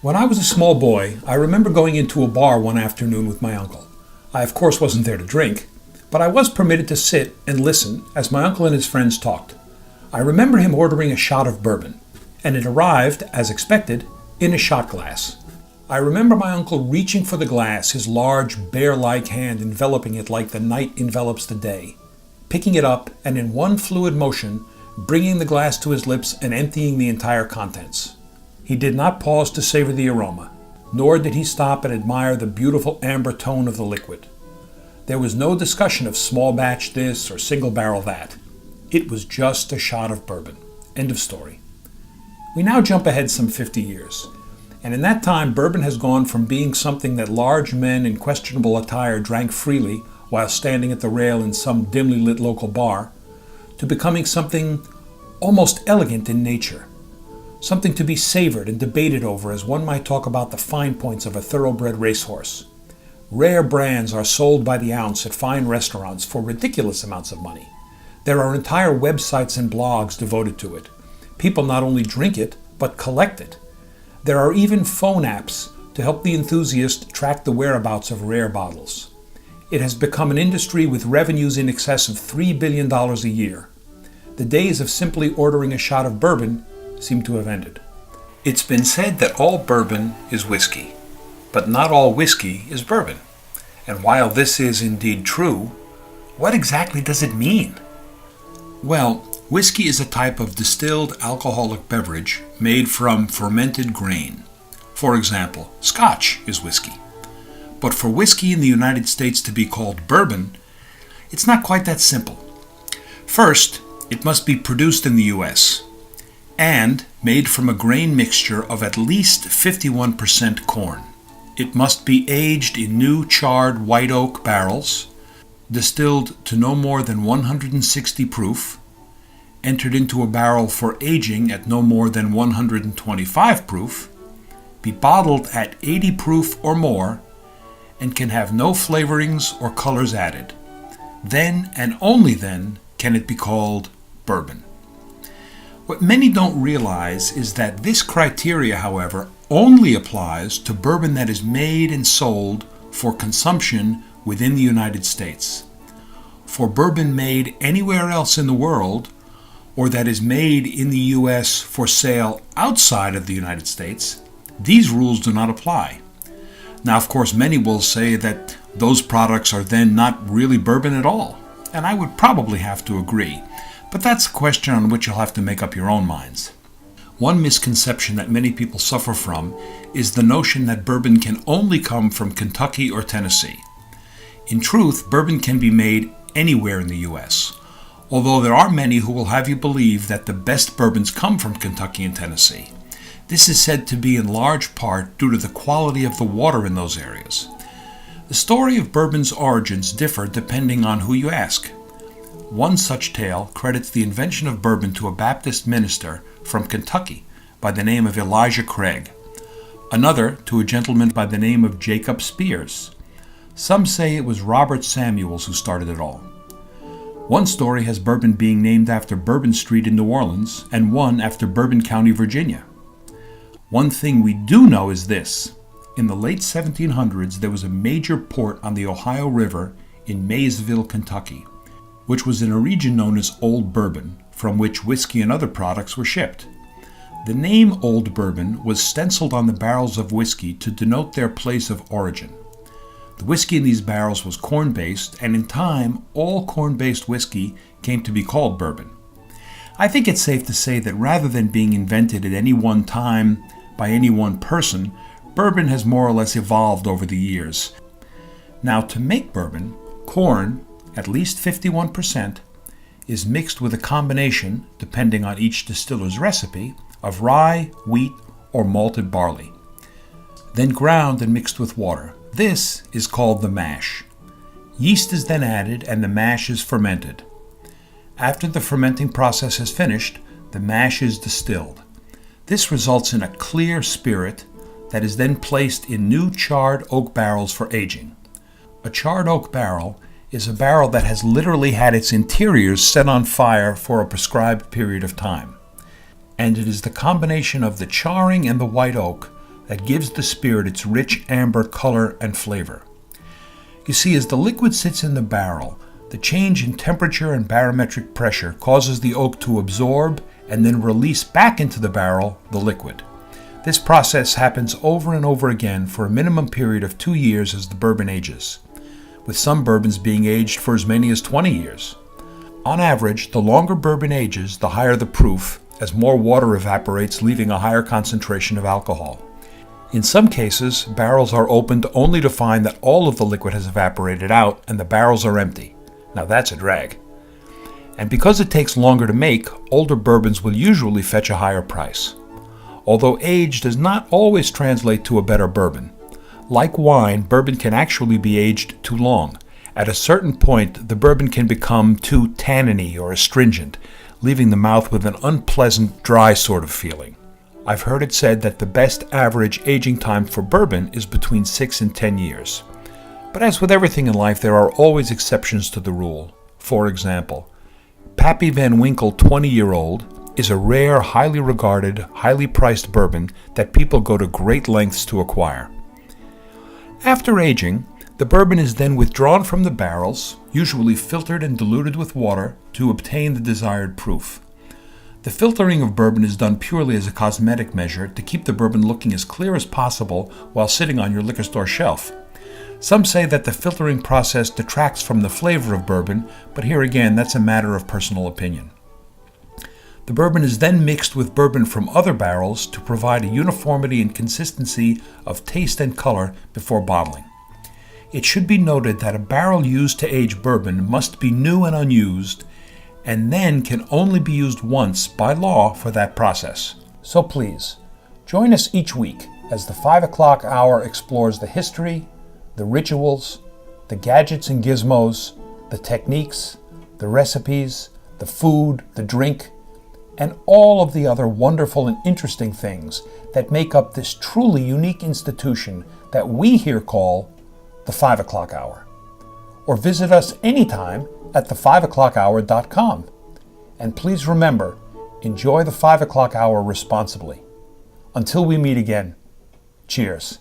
When I was a small boy, I remember going into a bar one afternoon with my uncle. I, of course, wasn't there to drink, but I was permitted to sit and listen as my uncle and his friends talked. I remember him ordering a shot of bourbon, and it arrived, as expected, in a shot glass. I remember my uncle reaching for the glass, his large, bear-like hand enveloping it like the night envelops the day, picking it up and in one fluid motion, bringing the glass to his lips and emptying the entire contents. He did not pause to savor the aroma, nor did he stop and admire the beautiful amber tone of the liquid. There was no discussion of small batch this or single barrel that. It was just a shot of bourbon. End of story. We now jump ahead some 50 years. And in that time, bourbon has gone from being something that large men in questionable attire drank freely while standing at the rail in some dimly lit local bar, to becoming something almost elegant in nature. Something to be savored and debated over as one might talk about the fine points of a thoroughbred racehorse. Rare brands are sold by the ounce at fine restaurants for ridiculous amounts of money. There are entire websites and blogs devoted to it. People not only drink it, but collect it. There are even phone apps to help the enthusiast track the whereabouts of rare bottles. It has become an industry with revenues in excess of $3 billion a year. The days of simply ordering a shot of bourbon seem to have ended. It's been said that all bourbon is whiskey, but not all whiskey is bourbon. And while this is indeed true, what exactly does it mean? Well, whiskey is a type of distilled alcoholic beverage made from fermented grain. For example, Scotch is whiskey. But for whiskey in the United States to be called bourbon, it's not quite that simple. First, it must be produced in the U.S. and made from a grain mixture of at least 51% corn. It must be aged in new charred white oak barrels, distilled to no more than 160 proof, entered into a barrel for aging at no more than 125 proof, be bottled at 80 proof or more, and can have no flavorings or colors added. Then and only then can it be called bourbon. What many don't realize is that this criteria, however, only applies to bourbon that is made and sold for consumption within the United States. For bourbon made anywhere else in the world, or that is made in the U.S. for sale outside of the United States, these rules do not apply. Now, of course, many will say that those products are then not really bourbon at all, and I would probably have to agree. But that's a question on which you'll have to make up your own minds. One misconception that many people suffer from is the notion that bourbon can only come from Kentucky or Tennessee. In truth, bourbon can be made anywhere in the U.S., although there are many who will have you believe that the best bourbons come from Kentucky and Tennessee. This is said to be in large part due to the quality of the water in those areas. The story of bourbon's origins differ depending on who you ask. One such tale credits the invention of bourbon to a Baptist minister from Kentucky by the name of Elijah Craig. Another to a gentleman by the name of Jacob Spears. Some say it was Robert Samuels who started it all. One story has bourbon being named after Bourbon Street in New Orleans, and one after Bourbon County, Virginia. One thing we do know is this. In the late 1700s, there was a major port on the Ohio River in Maysville, Kentucky, which was in a region known as Old Bourbon, from which whiskey and other products were shipped. The name Old Bourbon was stenciled on the barrels of whiskey to denote their place of origin. The whiskey in these barrels was corn-based, and in time, all corn-based whiskey came to be called bourbon. I think it's safe to say that rather than being invented at any one time by any one person, bourbon has more or less evolved over the years. Now, to make bourbon, corn, at least 51%, is mixed with a combination, depending on each distiller's recipe, of rye, wheat, or malted barley. Then ground and mixed with water. This is called the mash. Yeast is then added and the mash is fermented. After the fermenting process has finished, the mash is distilled. This results in a clear spirit that is then placed in new charred oak barrels for aging. A charred oak barrel is a barrel that has literally had its interiors set on fire for a prescribed period of time. And it is the combination of the charring and the white oak that gives the spirit its rich amber color and flavor. You see, as the liquid sits in the barrel, the change in temperature and barometric pressure causes the oak to absorb and then release back into the barrel the liquid. This process happens over and over again for a minimum period of 2 years as the bourbon ages, with some bourbons being aged for as many as 20 years. On average, the longer bourbon ages, the higher the proof, as more water evaporates, leaving a higher concentration of alcohol. In some cases, barrels are opened only to find that all of the liquid has evaporated out and the barrels are empty. Now that's a drag. And because it takes longer to make, older bourbons will usually fetch a higher price. Although age does not always translate to a better bourbon. Like wine, bourbon can actually be aged too long. At a certain point, the bourbon can become too tanniny or astringent, leaving the mouth with an unpleasant, dry sort of feeling. I've heard it said that the best average aging time for bourbon is between 6 and 10 years. But as with everything in life, there are always exceptions to the rule. For example, Pappy Van Winkle 20-year-old is a rare, highly regarded, highly priced bourbon that people go to great lengths to acquire. After aging, the bourbon is then withdrawn from the barrels, usually filtered and diluted with water to obtain the desired proof. The filtering of bourbon is done purely as a cosmetic measure to keep the bourbon looking as clear as possible while sitting on your liquor store shelf. Some say that the filtering process detracts from the flavor of bourbon, but here again, that's a matter of personal opinion. The bourbon is then mixed with bourbon from other barrels to provide a uniformity and consistency of taste and color before bottling. It should be noted that a barrel used to age bourbon must be new and unused, and then can only be used once by law for that process. So please, join us each week as the 5 o'clock hour explores the history, the rituals, the gadgets and gizmos, the techniques, the recipes, the food, the drink, and all of the other wonderful and interesting things that make up this truly unique institution that we here call the 5 o'clock hour. Or visit us anytime at the5o'clockhour.com. And please remember, enjoy the 5 o'clock hour responsibly. Until we meet again, cheers.